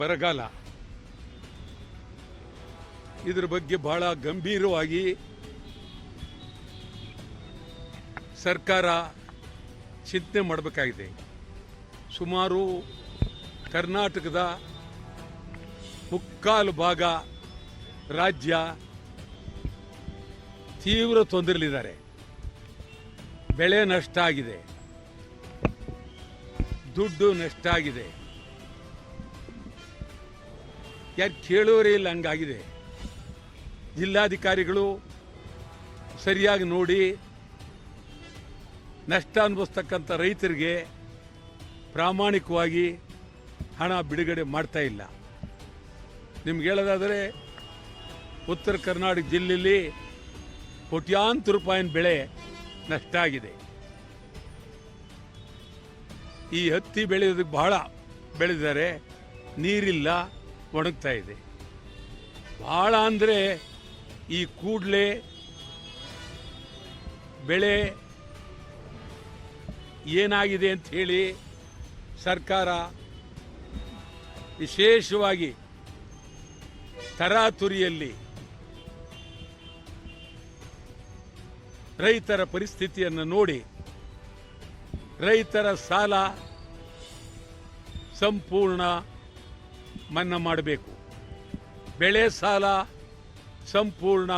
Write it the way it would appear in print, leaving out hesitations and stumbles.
ಬರಗಾಲ ಇದರ ಬಗ್ಗೆ ಬಹಳ ಗಂಭೀರವಾಗಿ ಸರ್ಕಾರ ಚಿಂತನೆ ಮಾಡಬೇಕಾಗಿದೆ. ಸುಮಾರು ಕರ್ನಾಟಕದ ಮುಕ್ಕಾಲು ಭಾಗ ರಾಜ್ಯ ತೀವ್ರ ತೊಂದರೆಯಲ್ಲಿದ್ದಾರೆ. ಬೆಳೆ ನಷ್ಟ ಆಗಿದೆ, ದುಡ್ಡು ನಷ್ಟ ಆಗಿದೆ, ಯಾರು ಕೇಳೋರೇ ಇಲ್ಲ, ಹಂಗಾಗಿದೆ. ಜಿಲ್ಲಾಧಿಕಾರಿಗಳು ಸರಿಯಾಗಿ ನೋಡಿ ನಷ್ಟ ಅನುಭವಿಸ್ತಕ್ಕಂಥ ರೈತರಿಗೆ ಪ್ರಾಮಾಣಿಕವಾಗಿ ಹಣ ಬಿಡುಗಡೆ ಮಾಡ್ತಾ ಇಲ್ಲ. ನಿಮ್ಗೆ ಹೇಳೋದಾದರೆ ಉತ್ತರ ಕರ್ನಾಟಕ ಜಿಲ್ಲೆಯಲ್ಲಿ ಕೋಟ್ಯಾಂತರ ರೂಪಾಯಿನ ಬೆಳೆ ನಷ್ಟ ಆಗಿದೆ. ಈ ಹತ್ತಿ ಬೆಳೆಯೋದಕ್ಕೆ ಬಹಳ ಬೆಳೆದಿದ್ದಾರೆ, ನೀರಿಲ್ಲ, ಒಣಗ್ತಾ ಇದೆ. ಬಹಳ ಅಂದರೆ ಈ ಕೂಡಲೇ ಬೆಳೆ ಏನಾಗಿದೆ ಅಂತ ಹೇಳಿ ಸರ್ಕಾರ ವಿಶೇಷವಾಗಿ ತರಾತುರಿಯಲ್ಲಿ ರೈತರ ಪರಿಸ್ಥಿತಿಯನ್ನು ನೋಡಿ ರೈತರ ಸಾಲ ಸಂಪೂರ್ಣ ಮನ್ನಾ ಮಾಡಬೇಕು, ಬೆಳೆ ಸಾಲ ಸಂಪೂರ್ಣ